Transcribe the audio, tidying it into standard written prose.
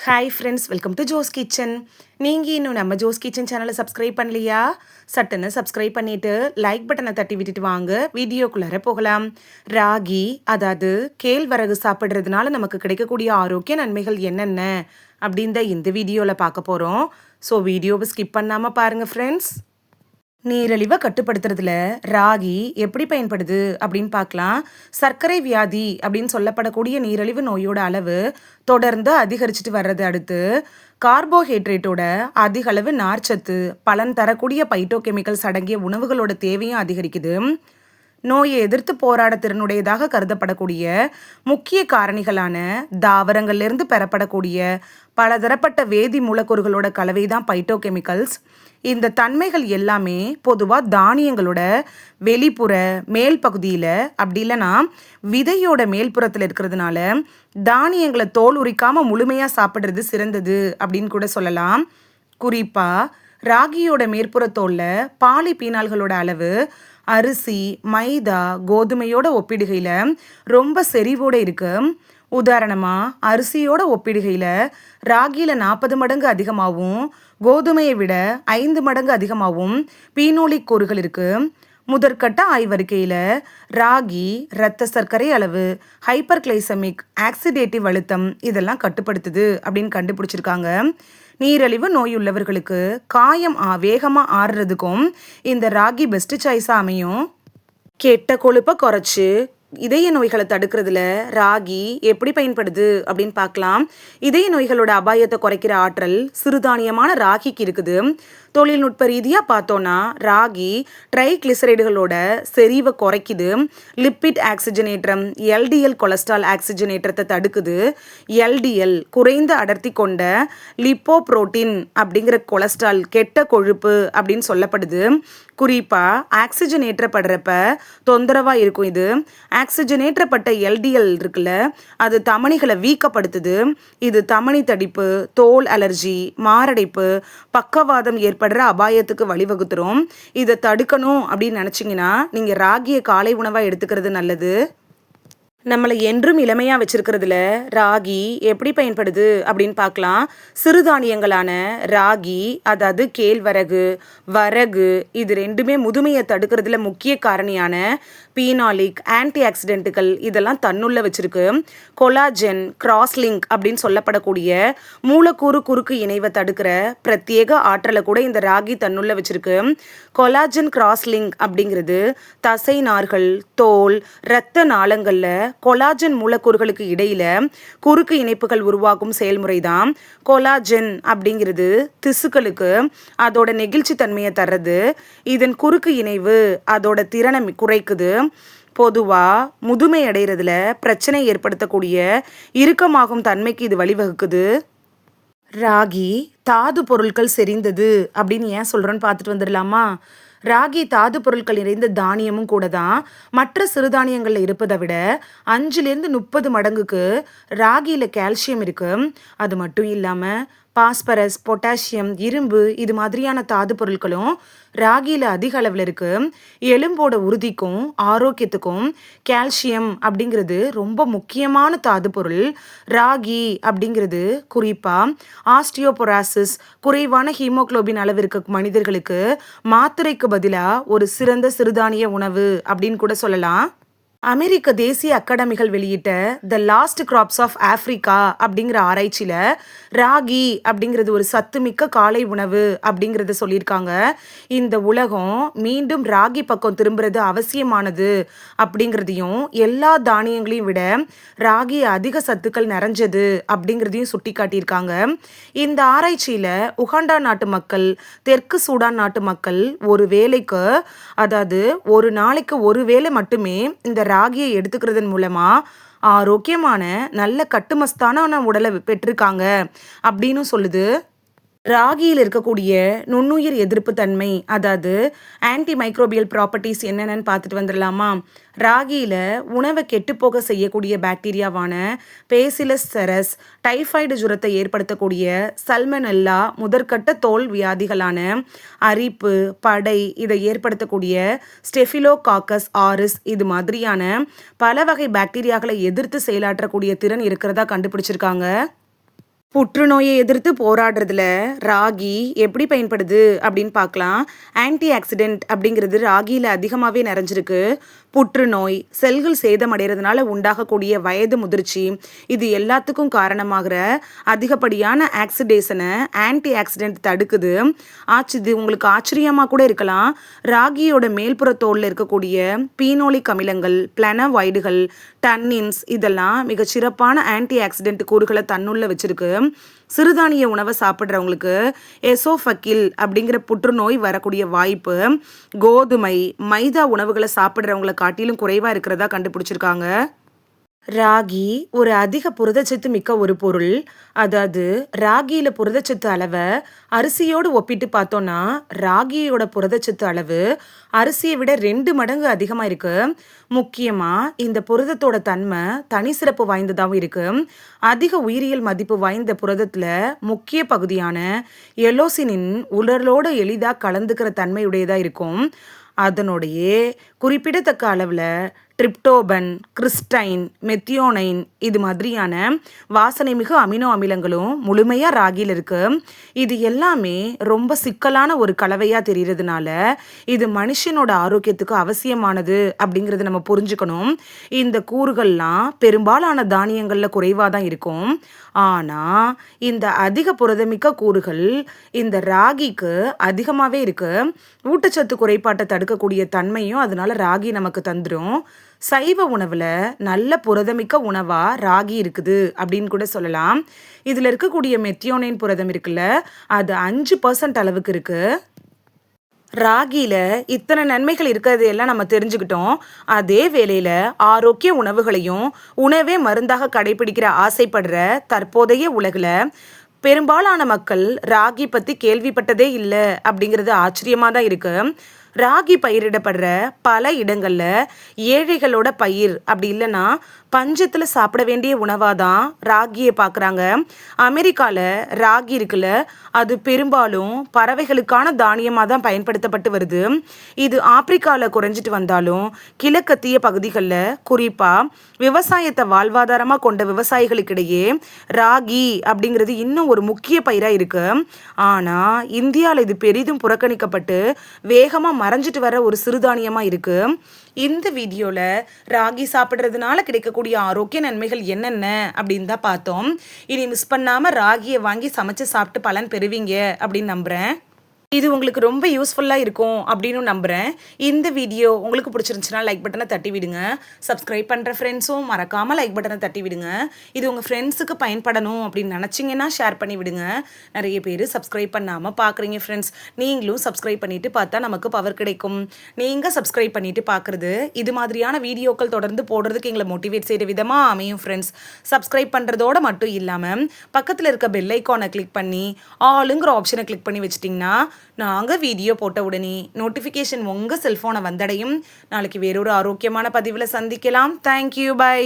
Hi friends, welcome to Jo's kitchen. நீங்கள் இன்னும் நம்ம ஜோஸ் கிச்சன் சேனலை சப்ஸ்கிரைப் பண்ணலையா? சட்டுன்னு சப்ஸ்கிரைப் பண்ணிவிட்டு லைக் பட்டனை தட்டி விட்டுட்டு வாங்க வீடியோக்குள்ளார போகலாம். ராகி, அதாவது கேழ்வரகு சாப்பிட்றதுனால நமக்கு கிடைக்கக்கூடிய ஆரோக்கிய நன்மைகள் என்னென்ன அப்படின்னு தான் இந்த வீடியோவில் பார்க்க போகிறோம். ஸோ வீடியோவை ஸ்கிப் பண்ணாமல் பாருங்கள் ஃப்ரெண்ட்ஸ். நீரிழிவை கட்டுப்படுத்துறதுல ராகி எப்படி பயன்படுது அப்படின்னு பார்க்கலாம். சர்க்கரை வியாதி அப்படின்னு சொல்லப்படக்கூடிய நீரிழிவு நோயோட அளவு தொடர்ந்து அதிகரிச்சுட்டு வர்றது அடுத்து கார்போஹைட்ரேட்டோட அதிக அளவு நார்ச்சத்து, பலன் தரக்கூடிய பைட்டோகெமிக்கல்ஸ் அடங்கிய உணவுகளோட தேவையும் அதிகரிக்குது. நோயை எதிர்த்து போராட திறனுடையதாக கருதப்படக்கூடிய முக்கிய காரணிகளான தாவரங்கள்லேருந்து பெறப்படக்கூடிய பலதரப்பட்ட வேதி மூலக்கூறுகளோட கலவை தான் பைட்டோகெமிக்கல்ஸ். இந்த தன்மைகள் எல்லாமே பொதுவாக தானியங்களோட வெளிப்புற மேல் பகுதியில், அப்படி இல்லைன்னா விதையோட மேல்புறத்தில் இருக்கிறதுனால தானியங்களை தோல் உரிக்காமல் முழுமையாக சாப்பிட்றது சிறந்தது அப்படின்னு கூட சொல்லலாம். குறிப்பாக ராகியோட மேற்புற தோலில் பாலிபீனால்களோட அளவு அரிசி, மைதா, கோதுமையோட ஒப்பிடுகையில் ரொம்ப செறிவோடு இருக்கு. உதாரணமாக அரிசியோட ஒப்பிடுகையில் ராகியில் 40 மடங்கு அதிகமாகவும் கோதுமையை விட 5 மடங்கு அதிகமாகவும் பீனோலிக் கூறுகள் இருக்குது. முதற்கட்ட ஆய்வறிக்கையில் ராகி இரத்த சர்க்கரை அளவு, ஹைப்பர் கிளைசமிக், ஆக்சிடேட்டிவ் அழுத்தம் இதெல்லாம் கட்டுப்படுத்துது அப்படின்னு கண்டுபிடிச்சிருக்காங்க. நீரிழிவு நோய் உள்ளவர்களுக்கு காயம் வேகமாக ஆறுறதுக்கும் இந்த ராகி பெஸ்ட் சாய்ஸாக அமையும். கெட்ட கொழுப்பை குறைச்சி இதய நோய்களை தடுக்கிறதுல ராகி எப்படி பயன்படுது அப்படின்னு பார்க்கலாம். இதய நோய்களோட அபாயத்தை குறைக்கிற ஆற்றல் சிறுதானியமான ராகிக்கு இருக்குது. தொழில்நுட்ப ரீதியாக பார்த்தோன்னா ராகி ட்ரைகிளிசரைடுகளோட செறிவை குறைக்குது. லிப்பிட் ஆக்சிஜனேற்றம், எல்டிஎல் கொலஸ்ட்ரால் ஆக்சிஜனேற்றத்தை தடுக்குது. எல்டிஎல் குறைந்த அடர்த்தி கொண்ட லிப்போப்ரோட்டீன் அப்படிங்கிற கொலஸ்ட்ரால் கெட்ட கொழுப்பு அப்படின்னு சொல்லப்படுது. குறிப்பாக ஆக்சிஜன் ஏற்றப்படுறப்ப தொந்தரவாக இருக்கும். இது ஆக்சிஜனேற்றப்பட்ட எல்டிஎல் இருக்குல்ல, அது தமனிகளை வீக்கப்படுத்துது. இது தமனி தடிப்பு, தோல் அலர்ஜி, மாரடைப்பு, பக்கவாதம் ஏற்படுற அபாயத்துக்கு வழிவகுத்துரும். இதை தடுக்கணும் அப்படின்னு நினச்சிங்கன்னா நீங்கள் ராகியை காலை உணவாக எடுத்துக்கிறது நல்லது. நம்மளை என்றும் இளமையாக வச்சிருக்கிறதுல ராகி எப்படி பயன்படுது அப்படின்னு பார்க்கலாம். சிறுதானியங்களான ராகி, அதாவது கேழ்வரகு, வரகு, இது ரெண்டுமே முதுமையை தடுக்கிறதுல முக்கிய காரணியான பீனாலிக், ஆன்டி ஆக்சிடென்ட்டுகள் இதெல்லாம் தன்னுள்ள வச்சிருக்கு. கொலாஜன், கிராஸ்லிங்க் அப்படின்னு சொல்லப்படக்கூடிய மூலக்கூறு குறுக்கு இணைவை தடுக்கிற பிரத்யேக ஆற்றலை கூட இந்த ராகி தன்னுள்ள வச்சிருக்கு. கொலாஜன் கிராஸ்லிங்க் அப்படிங்கிறது தசை நார்கள், தோல், இரத்த நாளங்களில் கொலாஜன் மூலக்கூறுகளுக்கு இடையில குறுக்கு இணைப்புகள் உருவாக்கும் செயல்முறை தான். கொலாஜன் அப்படிங்கிறது திசுக்களுக்கு அதோட நெகிழ்ச்சி தன்மையை தர்றது. இதன் குறுக்கு இணைவு அதோட திறனை குறைக்குது. பொதுவாக முதுமை அடைகிறதுல பிரச்சனை ஏற்படுத்தக்கூடிய இறுக்கமாகும் தன்மைக்கு இது வழிவகுக்குது. ராகி தாது பொருட்கள் செறிந்தது அப்படின்னு ஏன் சொல்கிறோன்னு பார்த்துட்டு வந்துடலாமா? ராகி தாது பொருட்கள் நிறைந்த தானியமும் கூட தான். மற்ற சிறுதானியங்களில் இருப்பதை விட 5-30 மடங்குக்கு ராகியில் கால்சியம் இருக்குது. அது மட்டும் இல்லாமல் பாஸ்பரஸ், பொட்டாசியம், இரும்பு இது மாதிரியான தாது பொருட்களும் ராகியில் அதிக அளவில் இருக்குது. எலும்போட உறுதிக்கும் ஆரோக்கியத்துக்கும் கால்சியம் அப்படிங்கிறது ரொம்ப முக்கியமான தாது பொருள். ராகி அப்படிங்கிறது குறிப்பாக ஆஸ்டியோபொராசிஸ், குறைவான ஹீமோக்ளோபின் அளவு இருக்க மனிதர்களுக்கு மாத்திரைக்கு பதிலாக ஒரு சிறந்த சிறுதானிய உணவு அப்படின்னு கூட சொல்லலாம். அமெரிக்க தேசிய அகாடமிகள் வெளியிட்ட the lost crops of Africa அப்படிங்கிற ஆராய்ச்சியில் ராகி அப்படிங்கிறது ஒரு சத்துமிக்க காலை உணவு அப்படிங்கிறத சொல்லியிருக்காங்க. இந்த உலகம் மீண்டும் ராகி பக்கம் திரும்புறது அவசியமானது அப்படிங்கிறதையும், எல்லா தானியங்களையும் விட ராகி அதிக சத்துக்கள் நிறைஞ்சது அப்படிங்கிறதையும் சுட்டி காட்டியிருக்காங்க. இந்த ஆராய்ச்சியில் உகாண்டா நாட்டு மக்கள், தெற்கு சூடான் நாட்டு மக்கள் ஒரு வேளைக்கு, அதாவது ஒரு நாளைக்கு ஒரு வேளை மட்டுமே இந்த ராகியை எடுத்துக்கிறதன் மூலமா ஆரோக்கியமான நல்ல கட்டுமஸ்தான உடலை பெற்றிருக்காங்க அப்படின்னு சொல்லுது. ராகியில் இருக்கக்கூடிய நுண்ணுயிர் எதிர்ப்பு தன்மை, அதாவது ஆன்டி மைக்ரோபியல் ப்ராப்பர்ட்டிஸ் என்னென்னு பார்த்துட்டு வந்துடலாமா? ராகியில் உணவை கெட்டுப்போக செய்யக்கூடிய பாக்டீரியாவான பேசிலஸ் செரஸ், டைஃபாய்டு ஜுரத்தை ஏற்படுத்தக்கூடிய சல்மனெல்லா, முதற்கட்ட தோல் வியாதிகளான அரிப்பு, படை இதை ஏற்படுத்தக்கூடிய ஸ்டெஃபிலோகாக்கஸ் ஆரிஸ் இது மாதிரியான பல வகை பாக்டீரியாக்களை எதிர்த்து செயலாற்றக்கூடிய திறன் இருக்கிறதா கண்டுபிடிச்சிருக்காங்க. புற்றுநோயை எதிர்த்து போராடுறதுல ராகி எப்படி பயன்படுது அப்படின்னு பார்க்கலாம். ஆன்டி ஆக்சிடென்ட் அப்படிங்கிறது ராகியில் அதிகமாகவே நிறைஞ்சிருக்கு. புற்றுநோய், செல்கள் சேதமடைகிறதுனால உண்டாகக்கூடிய வயது முதிர்ச்சி, இது எல்லாத்துக்கும் காரணமாகிற அதிகப்படியான ஆக்சிடேஷனை ஆன்டி ஆக்சிடென்ட் தடுக்குது. இது உங்களுக்கு ஆச்சரியமாக கூட இருக்கலாம். ராகியோட மேல்புற தோலில் இருக்கக்கூடிய பீனோலிக் அமிலங்கள், பிளனவாய்டுகள், டன்னின்ஸ் இதெல்லாம் மிகச்சிறப்பான ஆன்டி ஆக்சிடென்ட் கூறுகளை தன்னுள்ள வச்சிருக்கு. சிறுதானிய உணவை சாப்பிட்றவங்களுக்கு எசோஃபக்கில் அப்படிங்கிற புற்றுநோய் வரக்கூடிய வாய்ப்பு கோதுமை, மைதா உணவுகளை சாப்பிட்றவங்களை காட்டிலும் குறைவாக இருக்கிறதா கண்டுபிடிச்சிருக்காங்க. ராகி ஒரு அதிக புரதச்சத்து மிக்க ஒரு பொருள். அதாவது ராகியில் புரதச்சத்து அளவை அரிசியோடு ஒப்பிட்டு பார்த்தோன்னா ராகியோட புரதச்சத்து அளவு அரிசியை விட 2 மடங்கு அதிகமாக இருக்கு. முக்கியமாக இந்த புரதத்தோட தன்மை தனி சிறப்பு வாய்ந்ததாகவும் இருக்கு. அதிக உயிரியல் மதிப்பு வாய்ந்த புரதத்தில் முக்கிய பகுதியான எலோசினின் உடலோடு எளிதாக கலந்துக்கிற தன்மையுடையதாக இருக்கும். அதனுடைய குறிப்பிடத்தக்க அளவில் ட்ரிப்டோபன், கிறிஸ்டைன், மெத்தியோனைன் இது மாதிரியான வாசனை மிகு அமினோ அமிலங்களும் முழுமையாக ராகியில் இருக்கு. இது எல்லாமே ரொம்ப சிக்கலான ஒரு கலவையாக தெரிகிறதுனால இது மனுஷனோட ஆரோக்கியத்துக்கு அவசியமானது அப்படிங்கிறத நம்ம புரிஞ்சுக்கணும். இந்த கூறுகள்லாம் பெரும்பாலான தானியங்களில் குறைவாக தான் இருக்கும். ஆனால் இந்த அதிக புரதமிக்க கூறுகள் இந்த ராகிக்கு அதிகமாகவே இருக்கு. ஊட்டச்சத்து குறைபாட்டை தடுக்கக்கூடிய தன்மையும் அதனால ராகி நமக்கு தந்துடும். சைவ உணவில் நல்ல புரதமிக்க உணவாக ராகி இருக்குது அப்படின்னு கூட சொல்லலாம். இதில் இருக்கக்கூடிய மெத்தியோனைன் புரதம் இருக்குல்ல, அது 5% அளவுக்கு இருக்குது. ராகியில் இத்தனை நன்மைகள் இருக்கிறது எல்லாம் நம்ம தெரிஞ்சுக்கிட்டோம். அதே வேளையில் ஆரோக்கிய உணவுகளையும் உணவே மருந்தாக கடைபிடிக்கிற ஆசைப்படுற தற்போதைய உலகில் பெரும்பாலான மக்கள் ராகி பற்றி கேள்விப்பட்டதே இல்லை அப்படிங்கிறது ஆச்சரியமாக தான் இருக்குது. ராகி பயிரிடப்படுற பல இடங்களில் ஏழைகளோட பயிர் அப்படி இல்லைன்னா பஞ்சத்தில் சாப்பிட வேண்டிய உணவாக தான் ராகியை பார்க்குறாங்க. அமெரிக்காவில் ராகி இருக்குல்ல, அது பெரும்பாலும் பறவைகளுக்கான தானியமாக தான் பயன்படுத்தப்பட்டு வருது. இது ஆப்பிரிக்காவில் குறைஞ்சிட்டு வந்தாலும் கிழக்கத்திய பகுதிகளில் குறிப்பாக விவசாயத்தை வாழ்வாதாரமாக கொண்ட விவசாயிகளுக்கிடையே ராகி அப்படிங்கிறது இன்னும் ஒரு முக்கிய பயிராக இருக்குது. ஆனால் இந்தியாவில் இது பெரிதும் புறக்கணிக்கப்பட்டு வேகமாக மறைஞ்சிட்டு வர ஒரு சிறுதானியமாக இருக்குது. இந்த வீடியோவில் ராகி சாப்பிட்றதுனால கிடைக்கக்கூடிய ஆரோக்கிய நன்மைகள் என்னென்ன அப்படின்னு தான் பார்த்தோம். இனி மிஸ் பண்ணாமல் ராகியை வாங்கி சமைச்சு சாப்பிட்டு பலன் பெறுவீங்க அப்படின்னு நம்புகிறேன். இது உங்களுக்கு ரொம்ப யூஸ்ஃபுல்லாக இருக்கும் அப்படின்னு நம்புகிறேன். இந்த வீடியோ உங்களுக்கு பிடிச்சிருந்துச்சுன்னா லைக் பட்டனை தட்டி விடுங்க. சப்ஸ்கிரைப் பண்ணுற ஃப்ரெண்ட்ஸும் மறக்காமல் லைக் பட்டனை தட்டி விடுங்க. இது உங்கள் ஃப்ரெண்ட்ஸுக்கு பயன்படணும் அப்படின்னு நினச்சிங்கன்னா ஷேர் பண்ணி விடுங்க. நிறைய பேர் சப்ஸ்கிரைப் பண்ணாமல் பார்க்குறீங்க ஃப்ரெண்ட்ஸ். நீங்களும் சப்ஸ்கிரைப் பண்ணிவிட்டு பார்த்தா நமக்கு பவர் கிடைக்கும். நீங்கள் சப்ஸ்கிரைப் பண்ணிவிட்டு பார்க்குறது இது மாதிரியான வீடியோக்கள் தொடர்ந்து போடுறதுக்கு எங்களை மோட்டிவேட் செய்கிற விதமாக அமையும் ஃப்ரெண்ட்ஸ். சப்ஸ்கிரைப் பண்ணுறதோடு மட்டும் இல்லாமல் பக்கத்தில் இருக்க பெல் ஐக்கானை கிளிக் பண்ணி ஆளுங்கிற ஆப்ஷனை கிளிக் பண்ணி வச்சிட்டிங்கன்னா நாங்கள் வீடியோ போட்ட உடனே நோட்டிஃபிகேஷன் உங்கள் செல்ஃபோனை வந்தடையும். நாளைக்கு வேறொரு ஆரோக்கியமான பதிவில் சந்திக்கலாம். Thank you, by.